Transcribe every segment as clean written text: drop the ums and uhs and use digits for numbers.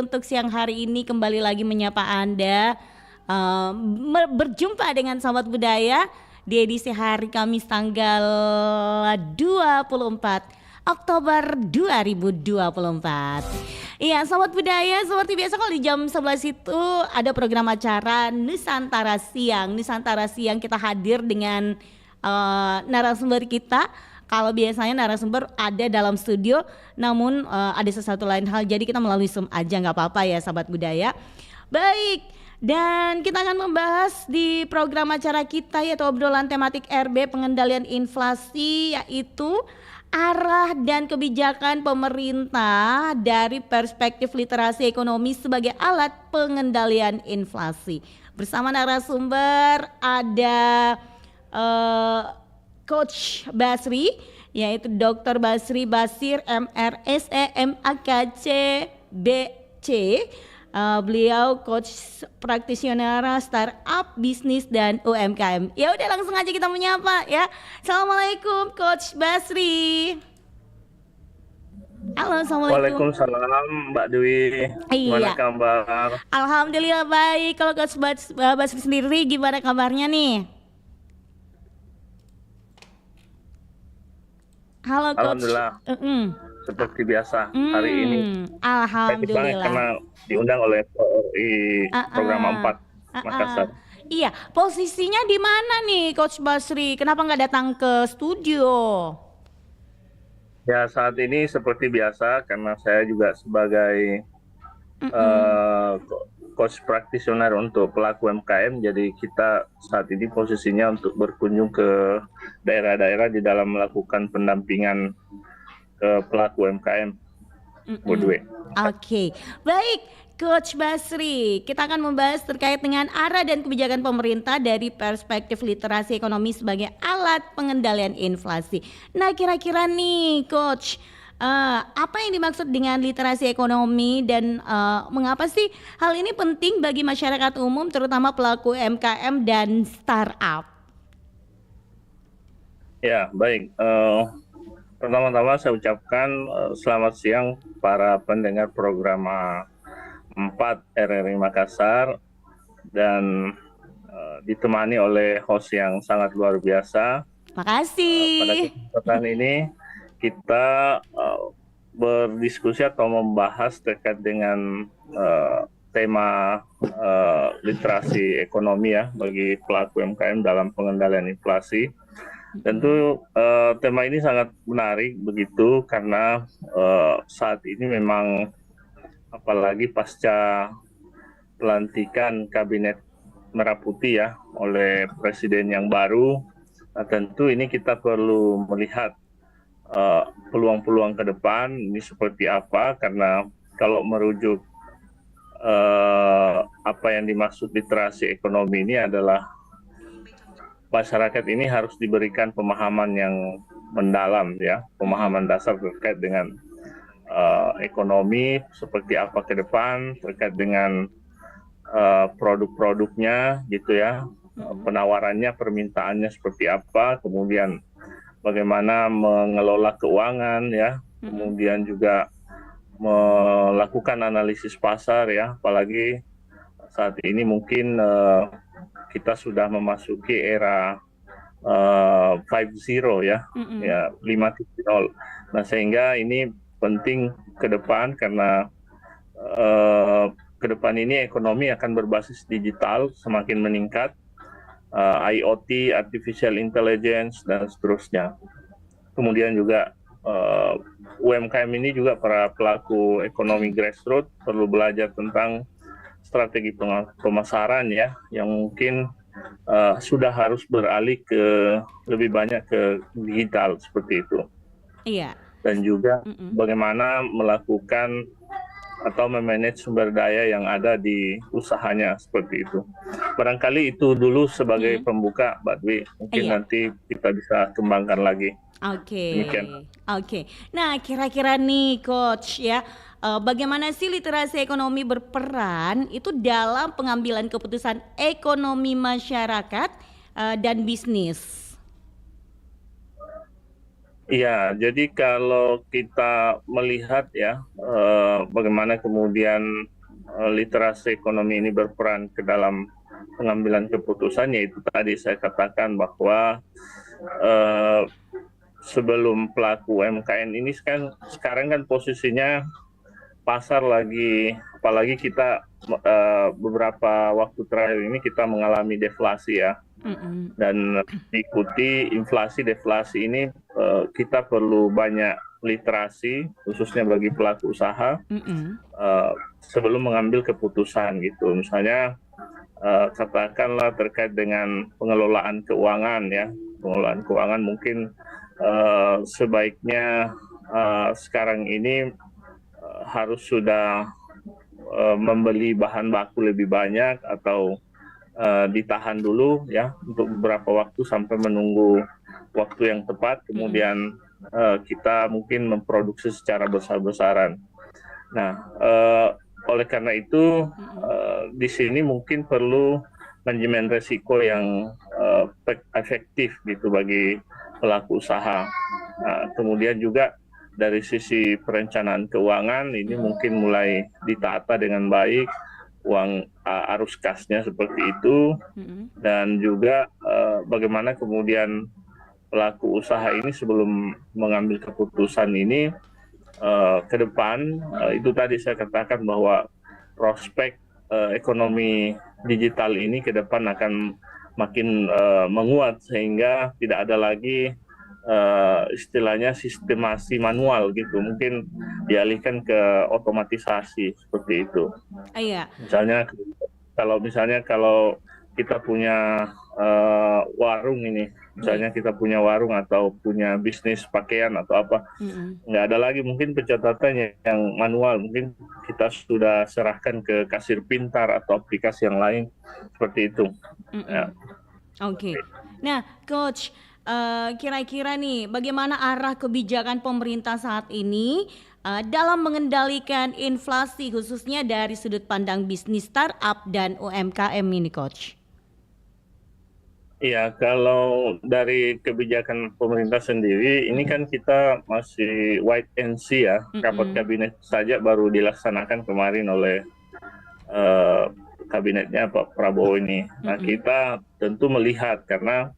untuk siang hari ini kembali lagi menyapa Anda, berjumpa dengan Sahabat Budaya di edisi hari Kamis tanggal 24 Oktober 2024. Iya, Sahabat Budaya, seperti biasa kalau di jam 11 itu ada program acara Nusantara Siang. Nusantara Siang kita hadir dengan narasumber kita. Kalau biasanya narasumber ada dalam studio, namun ada sesuatu lain hal, jadi kita melalui Zoom aja, nggak apa-apa ya Sahabat Budaya. Baik, dan kita akan membahas di program acara kita yaitu obrolan tematik RB pengendalian inflasi, yaitu arah dan kebijakan pemerintah dari perspektif literasi ekonomi sebagai alat pengendalian inflasi. Bersama narasumber ada Coach Basri, yaitu Dr. Basri Basir MRSE MAKC BC. Beliau coach praktisioner startup, bisnis dan UMKM. Ya udah langsung aja kita menyapa ya. Assalamualaikum Coach Basri. Halo, assalamualaikum. Waalaikumsalam Mbak Dwi. Gimana kabar? Alhamdulillah baik. Kalau Coach Basri sendiri gimana kabarnya nih? Halo Coach. Alhamdulillah. Seperti biasa hari ini. Alhamdulillah. Karena diundang oleh program 4 Makassar. Iya, posisinya di mana nih Coach Basri? Kenapa nggak datang ke studio? Ya saat ini seperti biasa karena saya juga sebagai coach practitioner untuk pelaku UMKM, jadi kita saat ini posisinya untuk berkunjung ke daerah-daerah di dalam melakukan pendampingan ke pelaku UMKM. Oke, baik Coach Basri, kita akan membahas terkait dengan arah dan kebijakan pemerintah dari perspektif literasi ekonomi sebagai alat pengendalian inflasi. Nah kira-kira nih Coach, apa yang dimaksud dengan literasi ekonomi dan mengapa sih hal ini penting bagi masyarakat umum terutama pelaku UMKM dan startup? Ya baik, pertama-tama saya ucapkan selamat siang para pendengar program 4 RRI Makassar dan ditemani oleh host yang sangat luar biasa. Makasih. Pada kesempatan ini kita berdiskusi atau membahas terkait dengan tema literasi ekonomi ya bagi pelaku UMKM dalam pengendalian inflasi. Tentu tema ini sangat menarik begitu karena saat ini memang apalagi pasca pelantikan kabinet Merah Putih ya oleh presiden yang baru, nah, tentu ini kita perlu melihat peluang-peluang ke depan ini seperti apa, karena kalau merujuk apa yang dimaksud literasi ekonomi ini adalah masyarakat ini harus diberikan pemahaman yang mendalam ya, pemahaman dasar terkait dengan ekonomi seperti apa ke depan, terkait dengan produk-produknya gitu ya, penawarannya, permintaannya seperti apa, kemudian bagaimana mengelola keuangan ya, kemudian juga melakukan analisis pasar ya, apalagi saat ini mungkin kita sudah memasuki era 5.0 ya, ya 5.0. Nah sehingga ini penting ke depan karena ke depan ini ekonomi akan berbasis digital semakin meningkat, IoT, artificial intelligence dan seterusnya. Kemudian juga UMKM ini juga para pelaku ekonomi grassroots perlu belajar tentang strategi pemasaran ya, yang mungkin sudah harus beralih ke lebih banyak ke digital seperti itu. Iya. Dan juga bagaimana melakukan atau memanage sumber daya yang ada di usahanya seperti itu. Barangkali itu dulu sebagai pembuka, Mbak Dwi. Mungkin nanti kita bisa kembangkan lagi. Oke. Nah, kira-kira nih Coach ya, bagaimana sih literasi ekonomi berperan itu dalam pengambilan keputusan ekonomi masyarakat dan bisnis? Iya, jadi kalau kita melihat ya bagaimana kemudian literasi ekonomi ini berperan ke dalam pengambilan keputusan, yaitu tadi saya katakan bahwa eh, sebelum pelaku UMKM ini kan sekarang kan posisinya pasar lagi, apalagi kita beberapa waktu terakhir ini kita mengalami deflasi ya, dan diikuti inflasi deflasi ini kita perlu banyak literasi khususnya bagi pelaku usaha sebelum mengambil keputusan gitu. Misalnya katakanlah terkait dengan pengelolaan keuangan ya, pengelolaan keuangan mungkin sebaiknya sekarang ini harus sudah membeli bahan baku lebih banyak atau ditahan dulu ya untuk beberapa waktu sampai menunggu waktu yang tepat, kemudian kita mungkin memproduksi secara besar-besaran. Nah, oleh karena itu di sini mungkin perlu manajemen resiko yang efektif gitu bagi pelaku usaha. Nah, kemudian juga dari sisi perencanaan keuangan ini mungkin mulai ditata dengan baik, uang arus kasnya seperti itu, dan juga bagaimana kemudian pelaku usaha ini sebelum mengambil keputusan ini ke depan itu tadi saya katakan bahwa prospek ekonomi digital ini ke depan akan makin menguat sehingga tidak ada lagi istilahnya sistemasi manual gitu, mungkin dialihkan ke otomatisasi seperti itu. Iya. Misalnya kalau kita punya warung ini, misalnya kita punya warung atau punya bisnis pakaian atau apa, nggak ada lagi mungkin pencatatannya yang manual, mungkin kita sudah serahkan ke kasir pintar atau aplikasi yang lain seperti itu. Ya. Oke. Nah, Coach, kira-kira nih bagaimana arah kebijakan pemerintah saat ini dalam mengendalikan inflasi khususnya dari sudut pandang bisnis startup dan UMKM ini, Coach? Iya, kalau dari kebijakan pemerintah sendiri, ini kan kita masih wait and see ya. Rapat kabinet saja baru dilaksanakan kemarin oleh kabinetnya Pak Prabowo ini. Nah, kita tentu melihat karena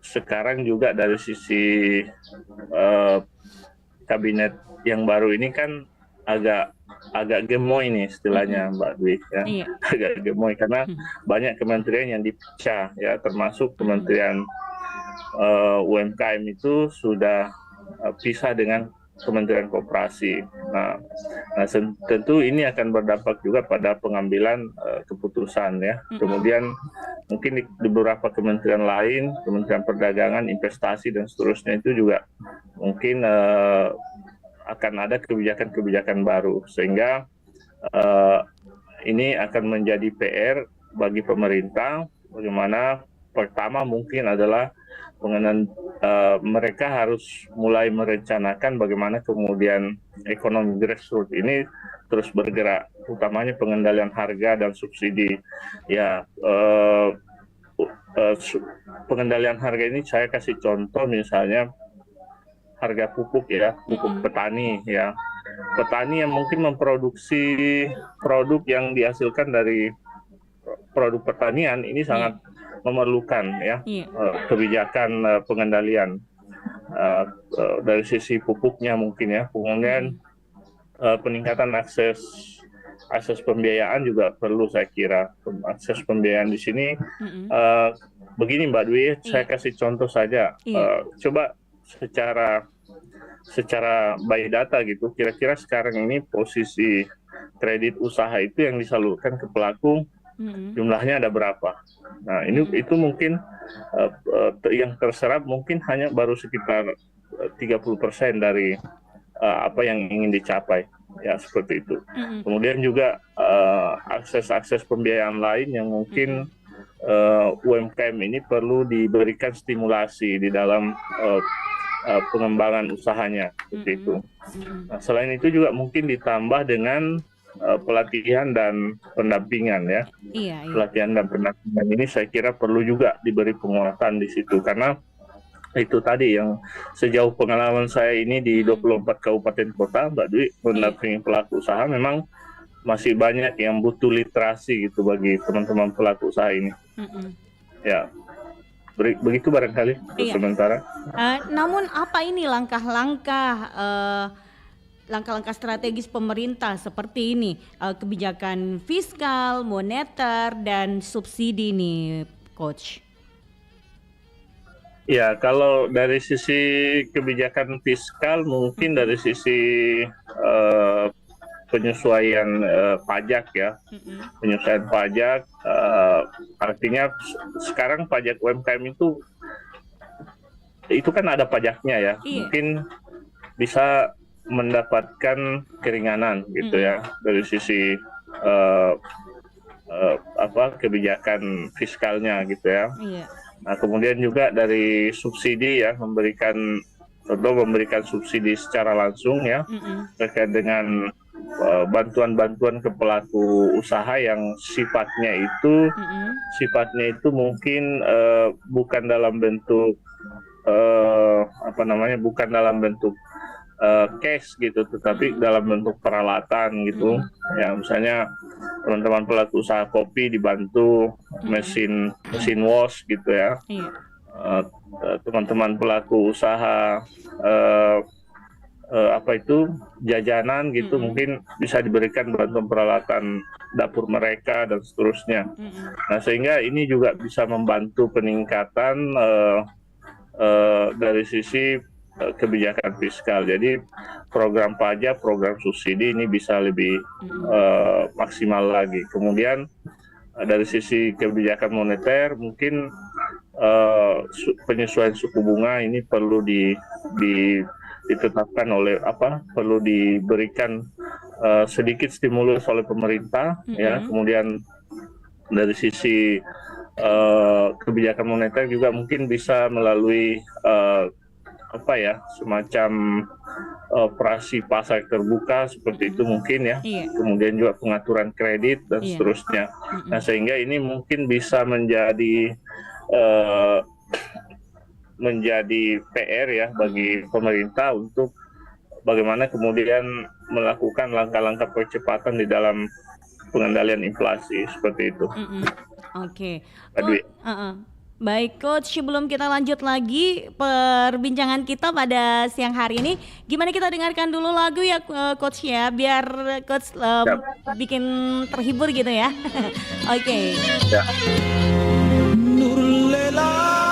sekarang juga dari sisi kabinet yang baru ini kan agak gemoy nih istilahnya Mbak Dwi ya. Iya. Agak gemoy karena banyak kementerian yang dipecah ya, termasuk Kementerian UMKM itu sudah pisah dengan Kementerian Koperasi. Nah, tentu ini akan berdampak juga pada pengambilan keputusan ya. Kemudian mungkin di beberapa kementerian lain, Kementerian Perdagangan, Investasi dan seterusnya itu juga mungkin akan ada kebijakan-kebijakan baru, sehingga ini akan menjadi PR bagi pemerintah. Bagaimana pertama mungkin adalah mereka harus mulai merencanakan bagaimana kemudian ekonomi grassroots ini terus bergerak, utamanya pengendalian harga dan subsidi. Ya, pengendalian harga ini saya kasih contoh misalnya harga pupuk ya, pupuk petani ya. Petani yang mungkin memproduksi produk yang dihasilkan dari produk pertanian ini sangat memerlukan ya kebijakan pengendalian dari sisi pupuknya mungkin ya. Kemudian peningkatan akses pembiayaan juga perlu, saya kira. Akses pembiayaan di sini begini Mbak Dwi, saya kasih contoh saja. Coba secara by data gitu, kira-kira sekarang ini posisi kredit usaha itu yang disalurkan ke pelaku jumlahnya ada berapa? Nah, itu mungkin yang terserap mungkin hanya baru sekitar 30% dari apa yang ingin dicapai, ya seperti itu. Kemudian juga akses pembiayaan lain yang mungkin UMKM ini perlu diberikan stimulasi di dalam pengembangan usahanya, seperti itu. Nah, selain itu juga mungkin ditambah dengan pelatihan dan pendampingan ya. Pelatihan dan pendampingan ini saya kira perlu juga diberi penguatan di situ, karena itu tadi yang sejauh pengalaman saya ini di 24 kabupaten kota, Mbak Dwi, mendampingi pelaku usaha, memang masih banyak yang butuh literasi gitu bagi teman-teman pelaku usaha ini. Ya, begitu barangkali untuk sementara. Namun apa ini langkah-langkah strategis pemerintah seperti ini, kebijakan fiskal, moneter, dan subsidi nih, Coach? Ya, kalau dari sisi kebijakan fiskal, mungkin dari sisi penyesuaian pajak ya, penyesuaian pajak, artinya sekarang pajak UMKM itu kan ada pajaknya ya, mungkin bisa mendapatkan keringanan gitu ya dari sisi kebijakan fiskalnya gitu ya. Nah, kemudian juga dari subsidi ya, memberikan subsidi secara langsung ya, terkait dengan bantuan-bantuan ke pelaku usaha yang sifatnya itu mungkin bukan dalam bentuk bukan dalam bentuk cash gitu, tetapi dalam bentuk peralatan gitu. Ya, misalnya teman-teman pelaku usaha kopi dibantu mesin wash gitu ya. Teman-teman pelaku usaha jajanan gitu, mungkin bisa diberikan bantuan peralatan dapur mereka dan seterusnya. Nah, sehingga ini juga bisa membantu peningkatan dari sisi kebijakan fiskal. Jadi program pajak, program subsidi ini bisa lebih maksimal lagi. Kemudian dari sisi kebijakan moneter, mungkin penyesuaian suku bunga ini perlu ditetapkan perlu diberikan sedikit stimulus oleh pemerintah ya. Kemudian dari sisi kebijakan moneter juga mungkin bisa melalui semacam operasi pasar terbuka seperti itu mungkin ya. Kemudian juga pengaturan kredit dan seterusnya. Nah, sehingga ini mungkin bisa menjadi PR ya bagi pemerintah untuk bagaimana kemudian melakukan langkah-langkah percepatan di dalam pengendalian inflasi seperti itu. Oke. Baik, Coach, sebelum kita lanjut lagi perbincangan kita pada siang hari ini, gimana kita dengarkan dulu lagu ya, Coach ya, biar Coach bikin terhibur gitu ya. Oke. Nurlela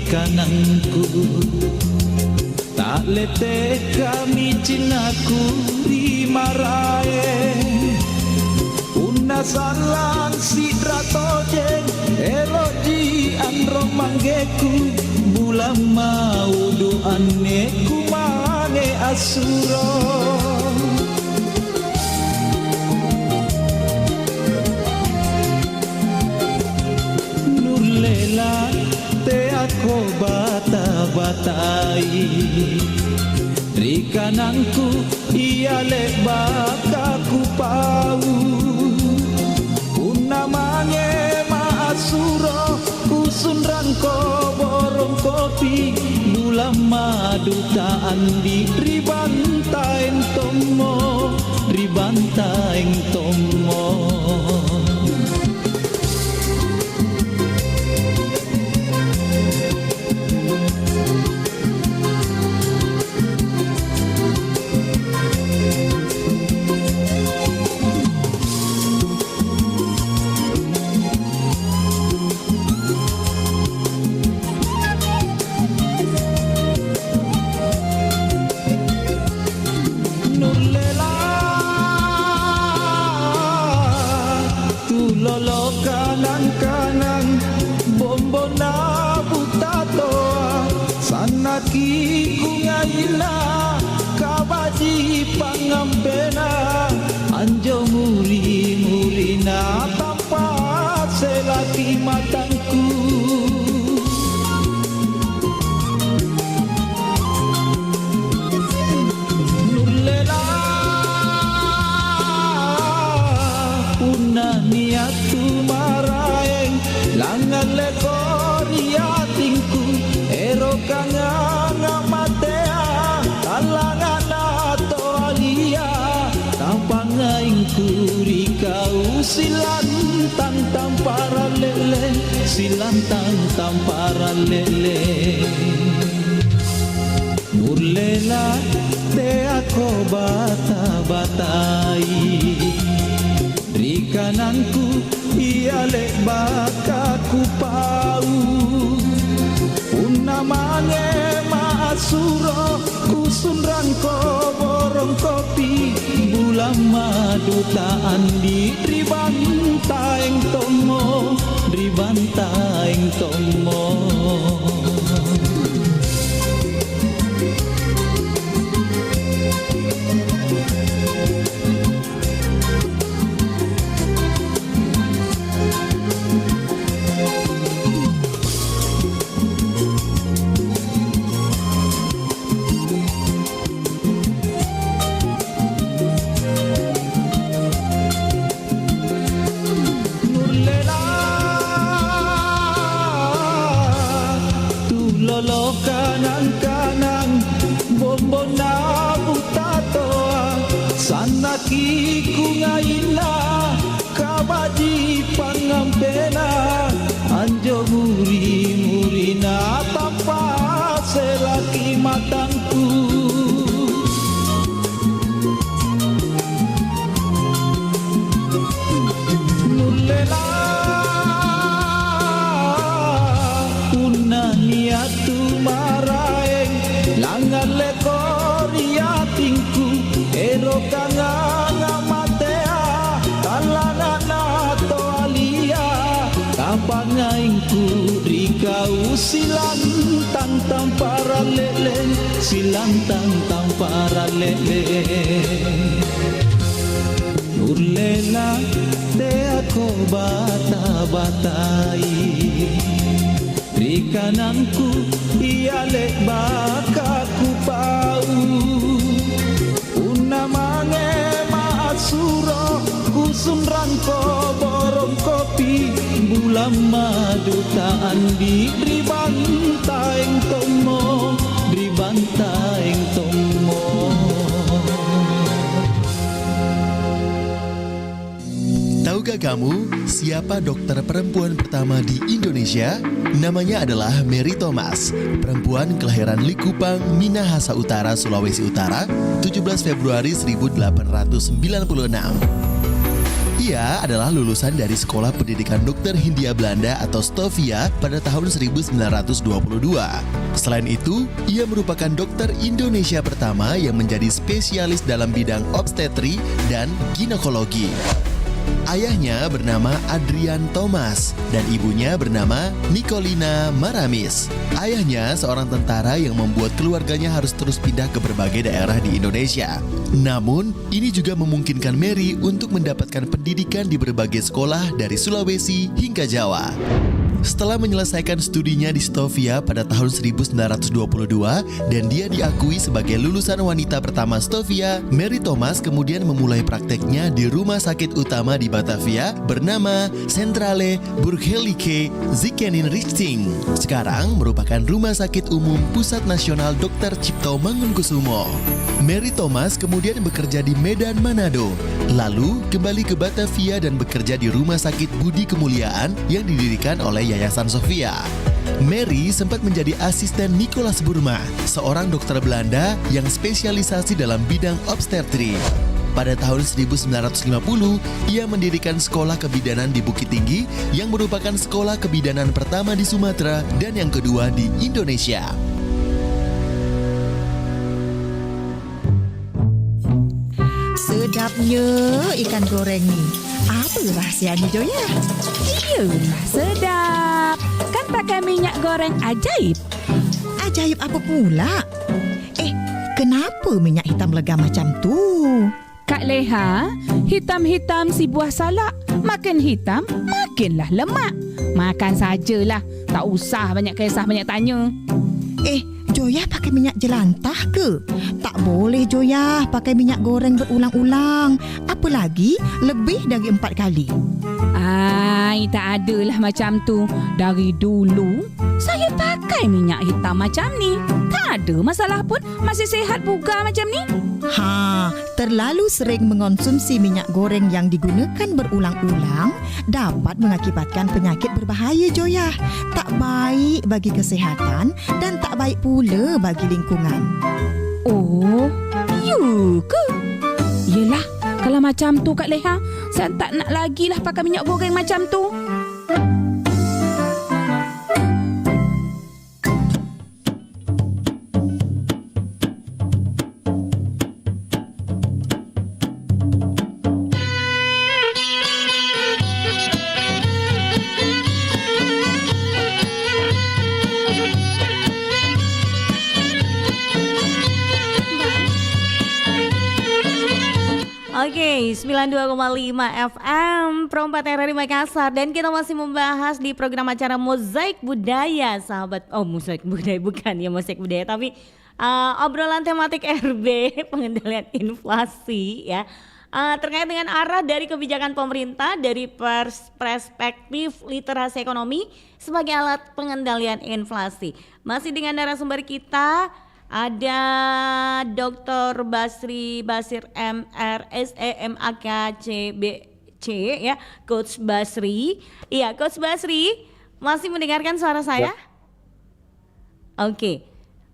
kananku tak leteh kami cinaku di marae una salang si ratoje eloji andro manggeku bulan mau doane kumange asuro nurlela te aku bata-batai rikanangku ia lebakaku pau unamange maasuro usun rangko borong kopi lula madutaan di ribantaeng tomo lolo kanan-kanan bombo na butatoa sanaki kungaina kabaji pangambena anjo muri-murina tanpa selaki matangku nurlela una niatu maraeng langan lekoria tingku ero kanganga matea alangan ato alia tampangaing kurikau silantang tampara lele silantang tampara lele murlela te ako bata-batai di kananku iale bakaku pau unamane maasuro kusun rangko borong kopi bulan madutaan di ribantaeng tomo ribantaeng tomo lolo kanan-kanan bombo na butatoa sanaki kungaina kabaji pangampena anjo muri-murina tanpa selaki matangku nurlela niatu maraeng langan lekoria tingku ero kanganga matea talangan ato alia kampangaing kurikau silantang tampara lele silantang tampara lele nurlela te ako bata-batai di kananku iale bakaku pau unamane maasuro kusun rangko borong kopi bulan madutaan di ribantaeng tomo ribantaeng tomo. Tahukah kamu siapa dokter perempuan pertama di Indonesia? Namanya adalah Mary Thomas, perempuan kelahiran Likupang, Minahasa Utara, Sulawesi Utara, 17 Februari 1896. Ia adalah lulusan dari Sekolah Pendidikan Dokter Hindia Belanda atau Stovia pada tahun 1922. Selain itu, ia merupakan dokter Indonesia pertama yang menjadi spesialis dalam bidang obstetri dan ginekologi. Ayahnya bernama Adrian Thomas dan ibunya bernama Nicolina Maramis. Ayahnya seorang tentara yang membuat keluarganya harus terus pindah ke berbagai daerah di Indonesia. Namun, ini juga memungkinkan Mary untuk mendapatkan pendidikan di berbagai sekolah dari Sulawesi hingga Jawa. Setelah menyelesaikan studinya di Stovia pada tahun 1922 dan dia diakui sebagai lulusan wanita pertama Stovia, Mary Thomas kemudian memulai prakteknya di rumah sakit utama di Batavia bernama Centrale Burgerlijke Ziekeninrichting. Sekarang merupakan Rumah Sakit Umum Pusat Nasional Dr. Cipto Mangunkusumo. Mary Thomas kemudian bekerja di Medan, Manado, lalu kembali ke Batavia dan bekerja di Rumah Sakit Budi Kemuliaan yang didirikan oleh Yayasan Sofia. Mary sempat menjadi asisten Nicolaas Burma, seorang dokter Belanda yang spesialisasi dalam bidang obstetri. Pada tahun 1950, ia mendirikan sekolah kebidanan di Bukit Tinggi yang merupakan sekolah kebidanan pertama di Sumatera dan yang kedua di Indonesia. Sedapnya ikan goreng ni. Apa rahsianya Joya? Iyalah sedap. Kan pakai minyak goreng ajaib. Ajaib apa pula? Kenapa minyak hitam lega macam tu? Kak Leha, hitam-hitam si buah salak. Makin hitam, makinlah lemak. Makan sajalah. Tak usah banyak kisah, banyak tanya. Joya pakai minyak jelantah ke? Tak boleh Joya pakai minyak goreng berulang-ulang. Apalagi lebih dari 4 kali. Tak adalah macam tu. Dari dulu, saya pakai minyak hitam macam ni. Tak ada masalah pun. Masih sihat bugar macam ni. Terlalu sering mengonsumsi minyak goreng yang digunakan berulang-ulang dapat mengakibatkan penyakit berbahaya Joya. Tak baik bagi kesihatan dan tak baik pula bagi lingkungan. Oh, ya ke? Yelah, kalau macam tu Kak Leha, saya tak nak lagi lah pakai minyak goreng macam tu. Oke, 92,5 FM Pro 4 RRI Makassar. Dan kita masih membahas di program acara Mozaik Budaya, sahabat. Oh, Mozaik Budaya bukan ya, Mozaik Budaya, tapi obrolan tematik RB pengendalian inflasi ya. Terkait dengan arah dari kebijakan pemerintah dari perspektif literasi ekonomi sebagai alat pengendalian inflasi. Masih dengan narasumber kita ada Dr. Basir MR SEMAK CBC ya, Coach Basri. Iya, Coach Basri, masih mendengarkan suara saya? Oke.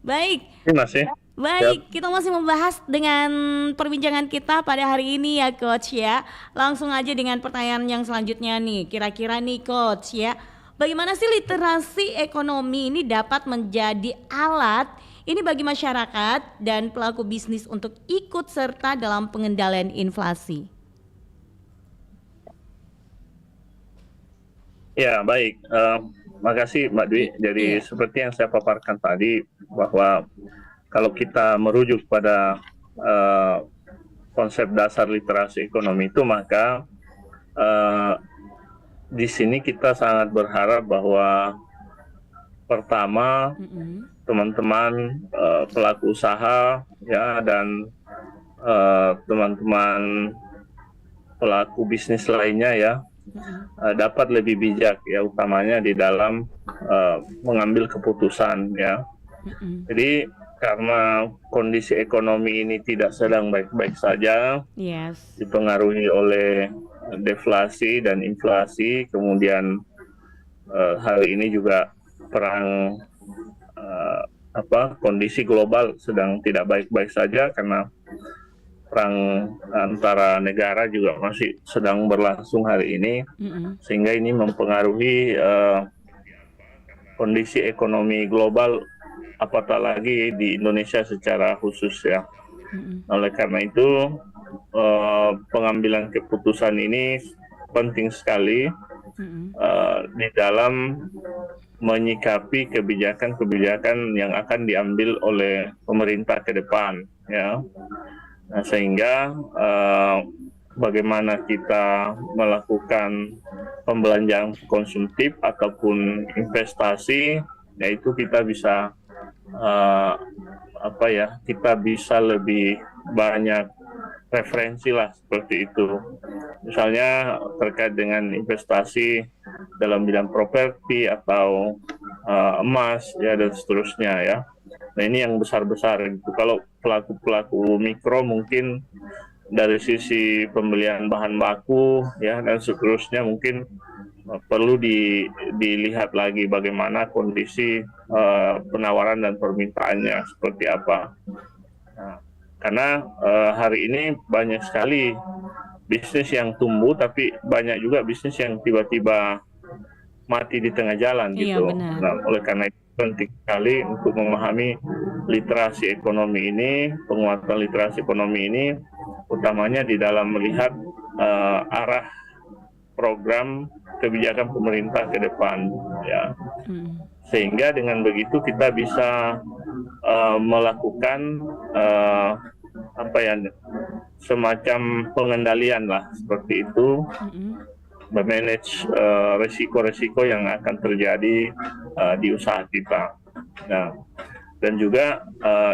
Baik. Masih. Baik, kita masih membahas dengan perbincangan kita pada hari ini ya Coach ya. Langsung aja dengan pertanyaan yang selanjutnya nih. Kira-kira nih Coach ya, bagaimana sih literasi ekonomi ini dapat menjadi alat ini bagi masyarakat dan pelaku bisnis untuk ikut serta dalam pengendalian inflasi? Ya, baik. Makasih Mbak Dwi. Jadi seperti yang saya paparkan tadi, bahwa kalau kita merujuk pada konsep dasar literasi ekonomi itu, maka di sini kita sangat berharap bahwa pertama teman-teman pelaku usaha ya dan teman-teman pelaku bisnis lainnya ya dapat lebih bijak ya, utamanya di dalam mengambil keputusan ya. Jadi karena kondisi ekonomi ini tidak sedang baik-baik saja, dipengaruhi oleh deflasi dan inflasi, kemudian hari ini juga perang kondisi global sedang tidak baik-baik saja karena perang antara negara juga masih sedang berlangsung hari ini, sehingga ini mempengaruhi kondisi ekonomi global, apatah lagi di Indonesia secara khusus ya. Oleh karena itu pengambilan keputusan ini penting sekali di dalam menyikapi kebijakan-kebijakan yang akan diambil oleh pemerintah ke depan ya. Nah, sehingga bagaimana kita melakukan pembelanjaan konsumtif ataupun investasi, yaitu kita bisa kita bisa lebih banyak referensi lah, seperti itu. Misalnya terkait dengan investasi dalam bidang properti atau emas ya dan seterusnya ya. Nah, ini yang besar-besar gitu. Kalau pelaku-pelaku mikro mungkin dari sisi pembelian bahan baku ya dan seterusnya mungkin perlu dilihat lagi bagaimana kondisi penawaran dan permintaannya seperti apa. Nah, karena hari ini banyak sekali bisnis yang tumbuh, tapi banyak juga bisnis yang tiba-tiba mati di tengah jalan gitu. Benar. Nah, oleh karena itu penting sekali untuk memahami literasi ekonomi ini, penguatan literasi ekonomi ini, utamanya di dalam melihat arah program kebijakan pemerintah ke depan, ya. Sehingga dengan begitu kita bisa melakukan semacam pengendalian lah seperti itu, memanage resiko-resiko yang akan terjadi di usaha kita. Nah, dan juga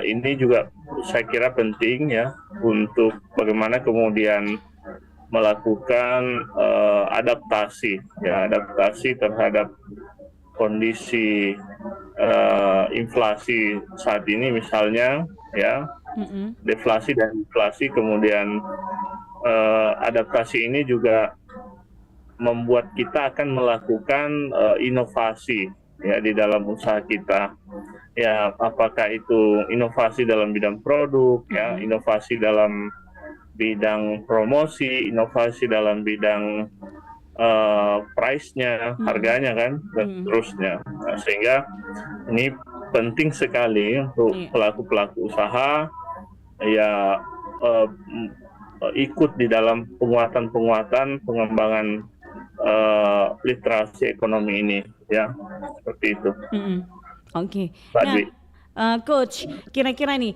ini juga saya kira penting ya untuk bagaimana kemudian melakukan adaptasi terhadap kondisi inflasi saat ini, misalnya ya, deflasi dan inflasi. Kemudian adaptasi ini juga membuat kita akan melakukan inovasi ya di dalam usaha kita. Ya, apakah itu inovasi dalam bidang produk, ya, inovasi dalam bidang promosi, inovasi dalam bidang price-nya, harganya kan, dan seterusnya. Nah, sehingga ini penting sekali untuk pelaku-pelaku usaha ya ikut di dalam penguatan pengembangan literasi ekonomi ini, ya, seperti itu. Oke. Pak Nah, Dwi. Coach, kira-kira nih,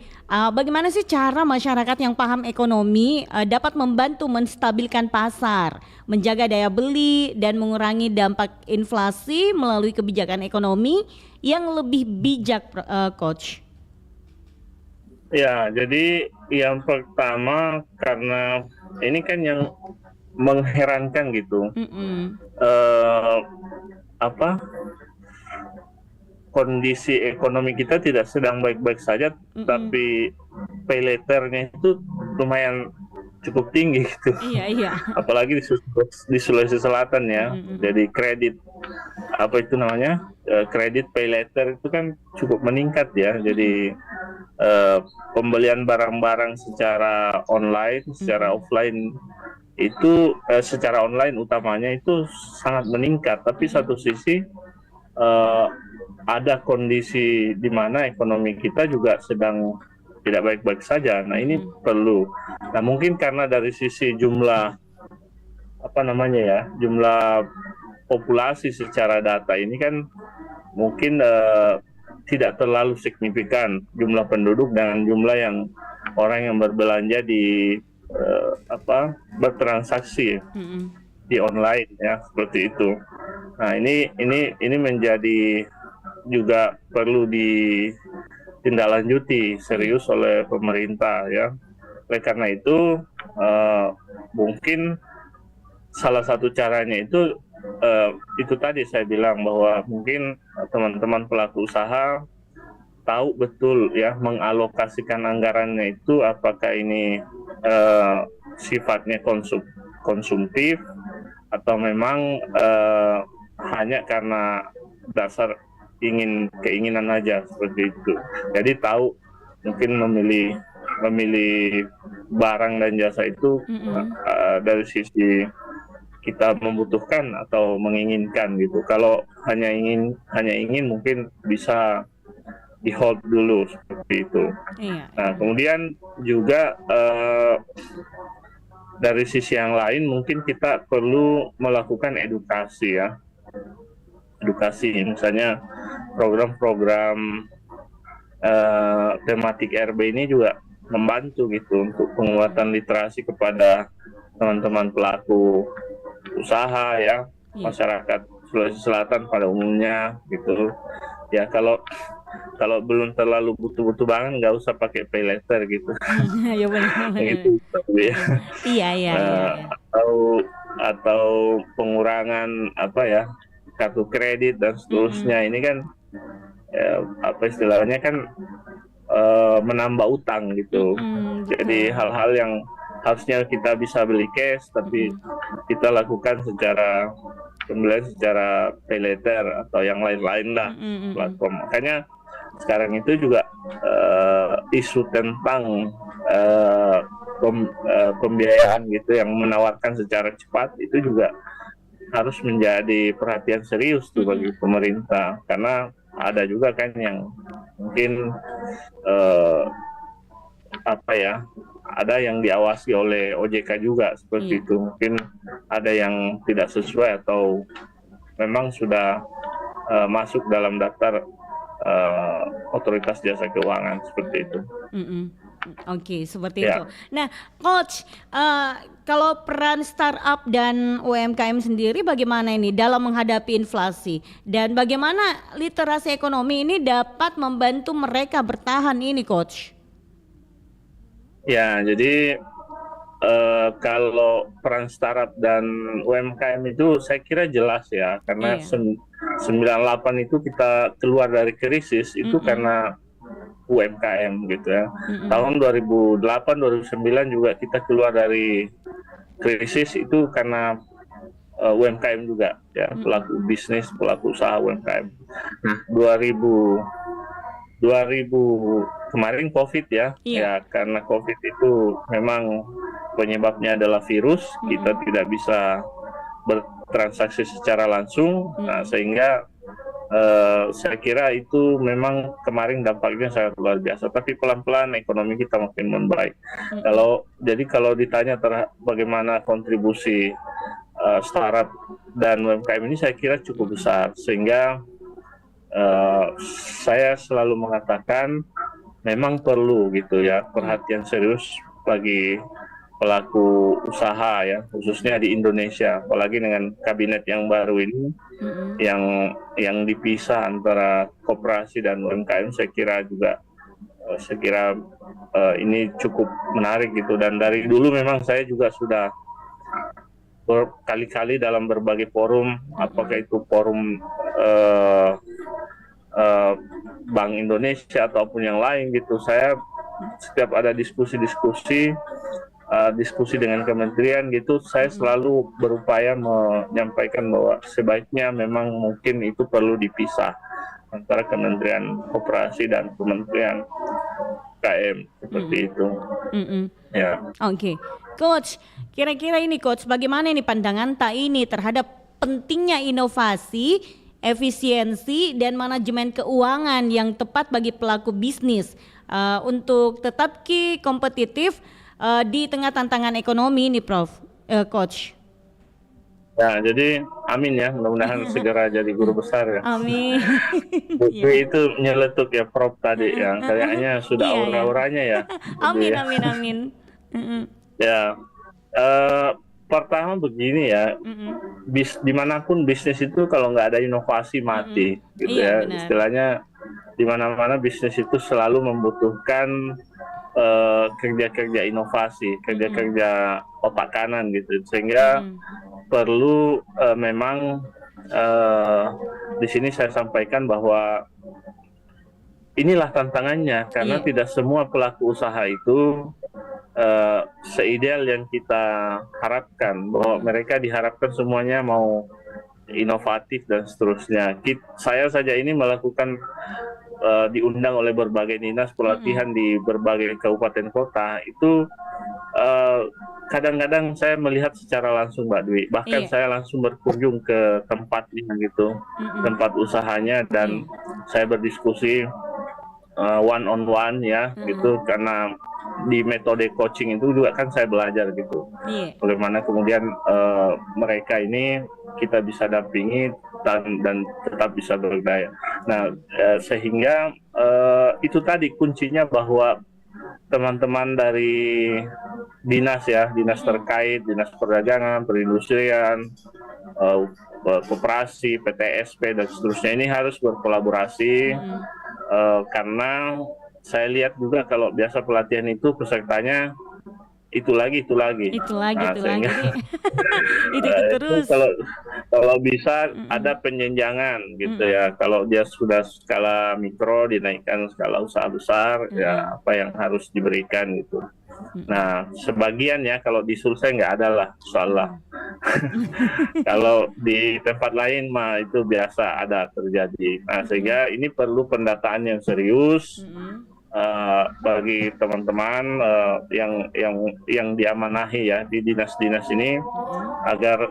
bagaimana sih cara masyarakat yang paham ekonomi dapat membantu menstabilkan pasar, menjaga daya beli, dan mengurangi dampak inflasi melalui kebijakan ekonomi yang lebih bijak, Coach? Ya, jadi yang pertama, karena ini kan yang mengherankan gitu, kondisi ekonomi kita tidak sedang baik-baik saja, tapi pay later-nya itu lumayan cukup tinggi gitu. Iya. Apalagi di Sulawesi Selatan ya. Jadi kredit kredit pay later itu kan cukup meningkat ya. Jadi pembelian barang-barang secara online, secara offline itu secara online utamanya itu sangat meningkat. Tapi satu sisi ada kondisi di mana ekonomi kita juga sedang tidak baik-baik saja. Nah, ini perlu. Nah, mungkin karena dari sisi jumlah jumlah populasi secara data ini kan mungkin tidak terlalu signifikan jumlah penduduk dengan jumlah yang orang yang berbelanja di bertransaksi di online ya, seperti itu. Nah, ini menjadi juga perlu ditindaklanjuti serius oleh pemerintah ya. Oleh karena itu mungkin salah satu caranya itu tadi saya bilang bahwa mungkin teman-teman pelaku usaha tahu betul ya mengalokasikan anggarannya itu, apakah ini sifatnya konsumtif atau memang hanya karena dasar keinginan aja, seperti itu. Jadi tahu mungkin memilih barang dan jasa itu dari sisi kita membutuhkan atau menginginkan gitu. Kalau hanya ingin mungkin bisa di hold dulu, seperti itu. Nah, kemudian juga dari sisi yang lain mungkin kita perlu melakukan edukasi ya. Edukasi, misalnya program-program tematik RB ini juga membantu gitu untuk penguatan literasi kepada teman-teman pelaku usaha ya, masyarakat Sulawesi Selatan pada umumnya gitu. Ya, kalau belum terlalu butuh-butuh banget, nggak usah pakai pay later gitu. Ya benar. Gitu, Iya. Atau pengurangan kartu kredit dan seterusnya. Ini kan istilahnya kan menambah utang gitu. Jadi hal-hal yang harusnya kita bisa beli cash, tapi kita lakukan pembelian secara pay later atau yang lain-lain lah platform. Makanya sekarang itu juga isu tentang pembiayaan gitu yang menawarkan secara cepat itu juga harus menjadi perhatian serius tuh bagi pemerintah, karena ada juga kan yang mungkin ada yang diawasi oleh OJK juga seperti itu. Mungkin ada yang tidak sesuai atau memang sudah masuk dalam daftar otoritas jasa keuangan seperti itu. Oke, seperti itu. Nah, Coach, kalau peran startup dan UMKM sendiri bagaimana ini dalam menghadapi inflasi dan bagaimana literasi ekonomi ini dapat membantu mereka bertahan ini, Coach? Ya, jadi kalau peran startup dan UMKM itu saya kira jelas ya, karena 98 itu kita keluar dari krisis itu karena UMKM gitu ya. Tahun 2008, 2009 juga kita keluar dari krisis itu karena UMKM juga ya, pelaku bisnis, pelaku usaha UMKM. 2000 kemarin COVID ya, ya karena COVID itu memang penyebabnya adalah virus, kita tidak bisa bertransaksi secara langsung, sehingga saya kira itu memang kemarin dampaknya sangat luar biasa. Tapi pelan-pelan ekonomi kita makin membaik. Kalau ditanya bagaimana kontribusi startup dan UMKM ini, saya kira cukup besar, sehingga saya selalu mengatakan memang perlu gitu ya perhatian serius bagi pelaku usaha ya, khususnya di Indonesia, apalagi dengan kabinet yang baru ini yang dipisah antara koperasi dan UMKM. Saya kira ini cukup menarik gitu, dan dari dulu memang saya juga sudah berkali-kali dalam berbagai forum, apakah itu forum Bank Indonesia ataupun yang lain gitu, saya setiap ada diskusi dengan kementerian gitu, saya selalu berupaya menyampaikan bahwa sebaiknya memang mungkin itu perlu dipisah antara Kementerian Koperasi dan Kementerian KM seperti itu. Ya. Oke. Coach, kira-kira ini Coach, bagaimana ini pandangan Tak ini terhadap pentingnya inovasi, efisiensi dan manajemen keuangan yang tepat bagi pelaku bisnis untuk tetap kompetitif di tengah tantangan ekonomi ini, Coach? Ya, jadi amin ya, mudah-mudahan segera jadi guru besar ya. Amin. Buku itu nyeletuk ya Prof tadi ya, kayaknya sudah aura-auranya ya. Amin. Ya, pertama begini ya, dimanapun bisnis itu kalau nggak ada inovasi mati, gitu ya. Benar. Istilahnya di mana-mana bisnis itu selalu membutuhkan kerja-kerja inovasi, kerja-kerja otak kanan gitu, sehingga perlu memang di sini saya sampaikan bahwa inilah tantangannya, karena tidak semua pelaku usaha itu seideal yang kita harapkan, bahwa mereka diharapkan semuanya mau inovatif dan seterusnya. Saya saja ini melakukan diundang oleh berbagai dinas pelatihan di berbagai kabupaten kota, itu kadang-kadang saya melihat secara langsung Mbak Dwi, bahkan saya langsung berkunjung ke tempatnya gitu, tempat usahanya, dan saya berdiskusi one on one ya gitu, karena di metode coaching itu juga kan saya belajar gitu, bagaimana kemudian mereka ini kita bisa dampingi dan tetap bisa berdaya. Nah, sehingga itu tadi kuncinya, bahwa teman-teman dari dinas terkait, dinas perdagangan, perindustrian, koperasi, PTSP dan seterusnya ini harus berkolaborasi, karena saya lihat juga kalau biasa pelatihan itu pesertanya itu lagi. Sehingga itu terus. Kalau bisa ada penjenjangan gitu ya. Kalau dia sudah skala mikro dinaikkan skala usaha besar, ya apa yang harus diberikan gitu. Nah, sebagian ya, kalau di Sulsel nggak ada lah soal. Kalau di tempat lain mah itu biasa ada terjadi. Nah, sehingga ini perlu pendataan yang serius. Bagi teman-teman yang diamanahi ya di dinas-dinas ini, agar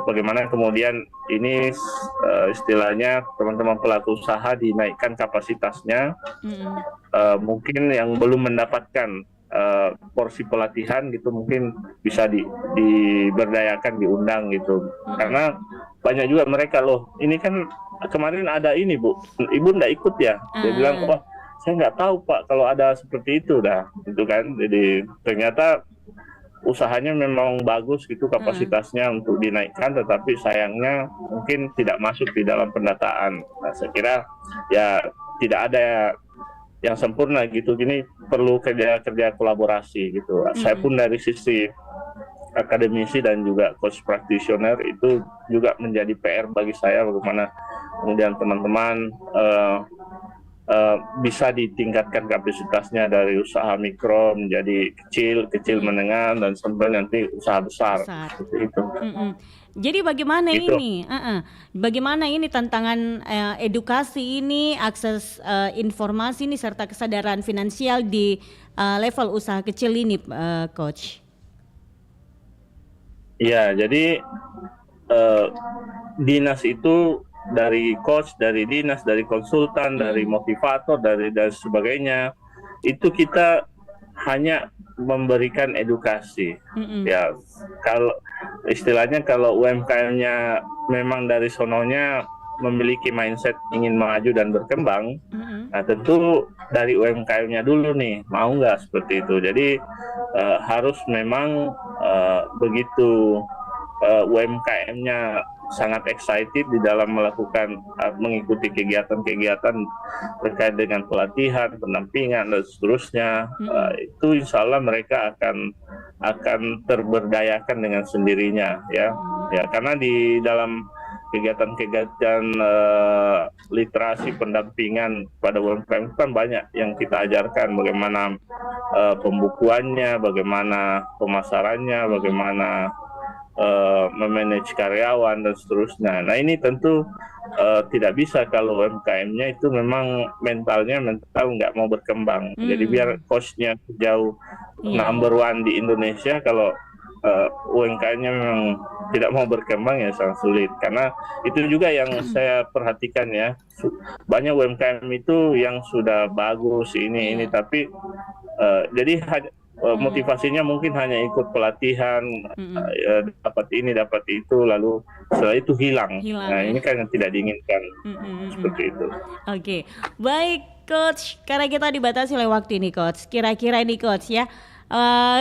bagaimana kemudian ini istilahnya teman-teman pelaku usaha dinaikkan kapasitasnya. Mungkin yang belum mendapatkan porsi pelatihan gitu mungkin bisa diberdayakan, diundang gitu, karena banyak juga mereka loh, ini kan kemarin ada ini Bu, Ibu nggak ikut ya, dia bilang wah saya nggak tahu Pak kalau ada seperti itu dah gitu kan. Jadi ternyata usahanya memang bagus gitu, kapasitasnya untuk dinaikkan, tetapi sayangnya mungkin tidak masuk di dalam pendataan. Nah, saya kira ya tidak ada yang sempurna gitu, gini perlu kerja kolaborasi gitu. Saya pun dari sisi akademisi dan juga coach practitioner itu juga menjadi PR bagi saya, bagaimana kemudian teman-teman bisa ditingkatkan kapasitasnya dari usaha mikro menjadi kecil menengah, dan sampai nanti usaha besar. Seperti itu. Jadi bagaimana Gitu. ini? Bagaimana ini tantangan edukasi ini, akses informasi ini, serta kesadaran finansial di level usaha kecil ini, Coach? Ya, jadi dinas itu dari coach, dari dinas, dari konsultan, dari motivator, dari sebagainya, itu kita hanya memberikan edukasi. Ya, kalau istilahnya kalau UMKM-nya memang dari sononya memiliki mindset ingin maju dan berkembang, nah tentu dari UMKM-nya dulu nih mau nggak seperti itu. Jadi harus memang begitu UMKM-nya sangat excited di dalam melakukan mengikuti kegiatan-kegiatan terkait dengan pelatihan, pendampingan dan seterusnya, itu insya Allah mereka akan terberdayakan dengan sendirinya ya karena di dalam kegiatan-kegiatan literasi pendampingan pada UMKM kan banyak yang kita ajarkan, bagaimana pembukuannya, bagaimana pemasarannya, bagaimana memanage karyawan dan seterusnya. Nah ini tentu tidak bisa kalau UMKM-nya itu memang mental nggak mau berkembang. Jadi biar cost-nya jauh number one di Indonesia, kalau UMKM-nya memang tidak mau berkembang ya sangat sulit. Karena itu juga yang saya perhatikan ya, banyak UMKM itu yang sudah bagus ini tapi jadi motivasinya mungkin hanya ikut pelatihan, dapat ini dapat itu, lalu setelah itu hilang. Nah ini kan yang tidak diinginkan. Seperti itu. Oke, baik Coach, karena kita dibatasi oleh waktu ini Coach, kira-kira ini Coach ya,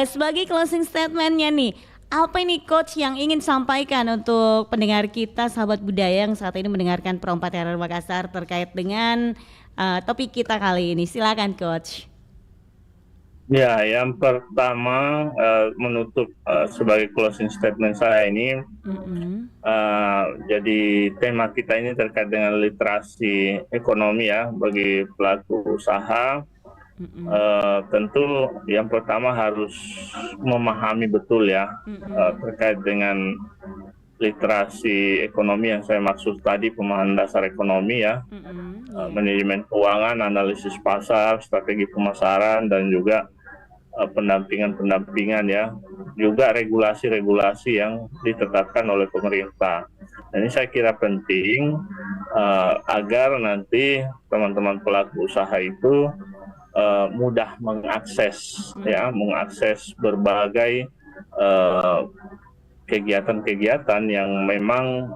sebagai closing statement-nya nih, apa ini Coach yang ingin sampaikan untuk pendengar kita, sahabat budaya yang saat ini mendengarkan Pro 4 RR Makassar terkait dengan topik kita kali ini? Silakan Coach. Ya, yang pertama menutup sebagai closing statement saya ini, jadi tema kita ini terkait dengan literasi ekonomi ya bagi pelaku usaha. Tentu yang pertama harus memahami betul ya terkait dengan literasi ekonomi yang saya maksud tadi, pemahaman dasar ekonomi ya, manajemen keuangan, analisis pasar, strategi pemasaran, dan juga pendampingan ya, juga regulasi-regulasi yang ditetapkan oleh pemerintah. Dan ini saya kira penting agar nanti teman-teman pelaku usaha itu mudah mengakses berbagai kegiatan-kegiatan yang memang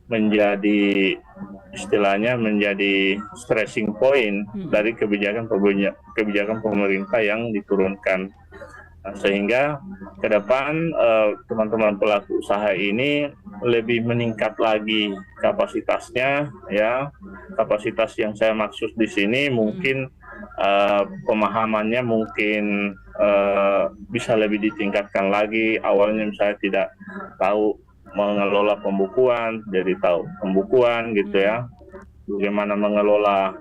menjadi istilahnya menjadi stressing point dari kebijakan pemerintah yang diturunkan. Nah, sehingga ke depan teman-teman pelaku usaha ini lebih meningkat lagi kapasitasnya ya. Kapasitas yang saya maksud di sini mungkin pemahamannya mungkin bisa lebih ditingkatkan lagi. Awalnya misalnya tidak tahu mengelola pembukuan, jadi tahu pembukuan gitu ya. Bagaimana mengelola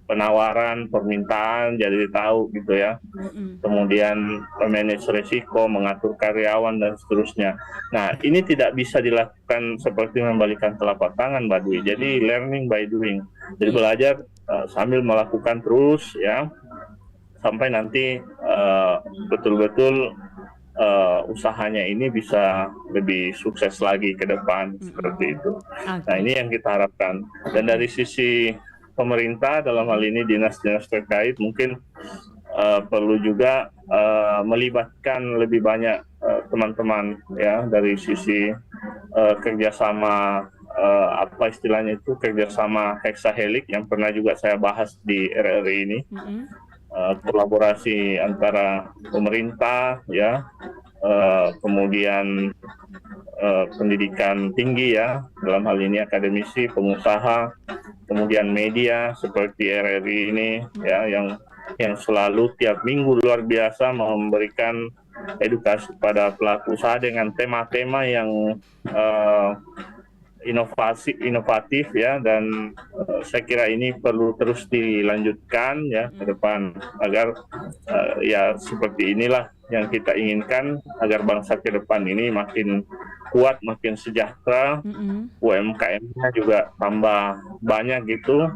penawaran, permintaan, jadi tahu gitu ya. Kemudian manage resiko, mengatur karyawan dan seterusnya. Nah, ini tidak bisa dilakukan seperti membalikan telapak tangan, Mbak Dwi. Jadi learning by doing. Jadi belajar sambil melakukan terus ya, sampai nanti betul-betul usahanya ini bisa lebih sukses lagi ke depan seperti itu. Nah, ini yang kita harapkan. Dan dari sisi pemerintah dalam hal ini dinas-dinas terkait mungkin perlu juga melibatkan lebih banyak teman-teman ya dari sisi kerjasama apa istilahnya itu kerjasama heksahelik yang pernah juga saya bahas di RRI ini. Kolaborasi antara pemerintah ya, kemudian pendidikan tinggi ya, dalam hal ini akademisi, pengusaha, kemudian media seperti RRI ini ya, yang selalu tiap minggu luar biasa memberikan edukasi pada pelaku usaha dengan tema-tema yang inovatif ya, dan saya kira ini perlu terus dilanjutkan ya ke depan agar ya seperti inilah yang kita inginkan agar bangsa ke depan ini makin kuat, makin sejahtera, UMKM-nya juga tambah banyak gitu,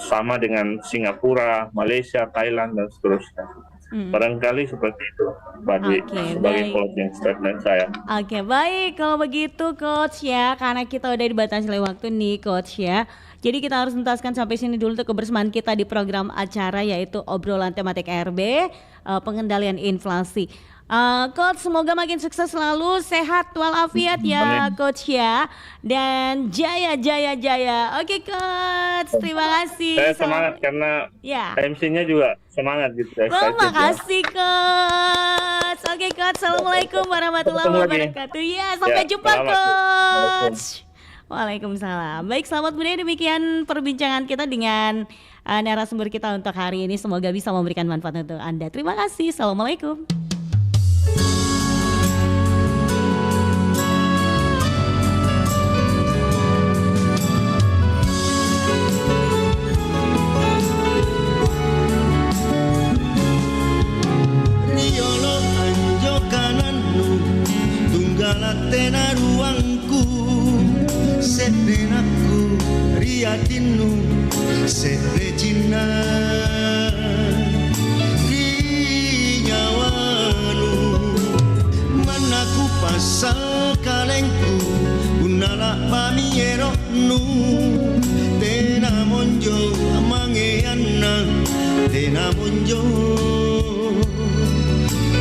sama dengan Singapura, Malaysia, Thailand dan seterusnya. Barangkali seperti itu sebagai closing statement saya. Oke, baik kalau begitu Coach ya, karena kita udah dibatasi oleh waktu nih Coach ya. Jadi kita harus tuntaskan sampai sini dulu untuk kebersamaan kita di program acara yaitu obrolan tematik RB, pengendalian inflasi. Coach semoga makin sukses selalu, sehat walafiat ya Coach ya, dan jaya. Oke Coach, terima kasih. Saya semangat karena ya. MC-nya juga semangat gitu. Terima kasih Coach. Oke Coach, assalamualaikum warahmatullahi wabarakatuh. Ya, sampai jumpa Coach. Waalaikumsalam. Baik sahabat budaya, demikian perbincangan kita dengan narasumber kita untuk hari ini. Semoga bisa memberikan manfaat untuk Anda. Terima kasih. Assalamualaikum. Tena ruangku, sepenaku riatinu, serejina di nyawanu, manaku pasal kalengku, unala pamiero nu, tena monjo amangeana, tena monjo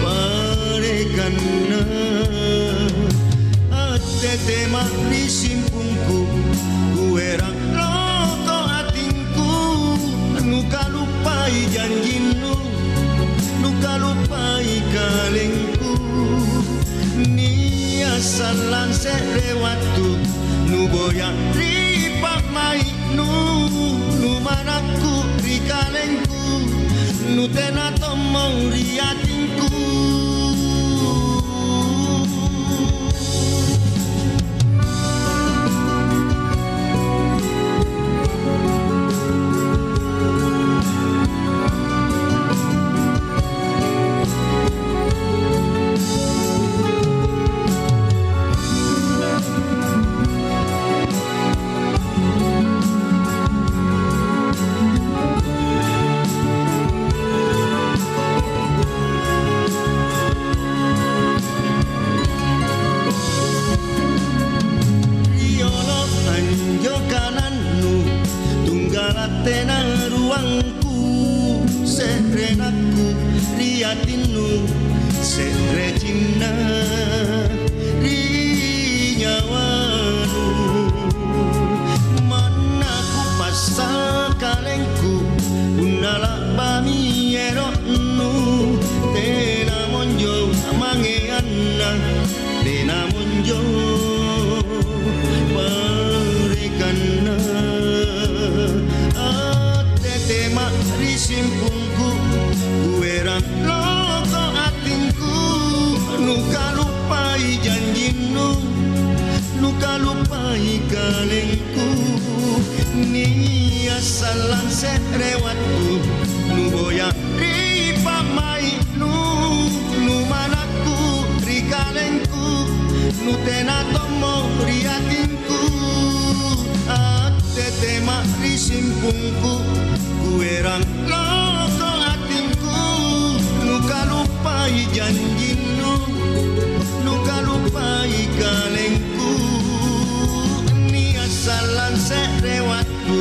parekana. Tema di simpungku, kuerak loko atinku, nuka lupai janjinu, nuka lupai kalengku, ni asalan serewatu, nu boyak ripak mai nu manaku ri kalengku, nu tena tomong riatinku. Tena ruangku, serenaku, riatinu, serejina, rinyawanu, manaku pasal kalengku, unala pamiero nu, tena monjo mangeana, tena monjo parekana. Tema di simpungku, kuerak loko atinku, nuka lupai janjinu, nuka lupai kalengku, ni asalan serewatku, nu boyak ripa mai nu manaku ri kalengku, nu tena tomo riatinku, tema di simpungku, kuerang loko atinku, nuka lupai janjinu, selewatku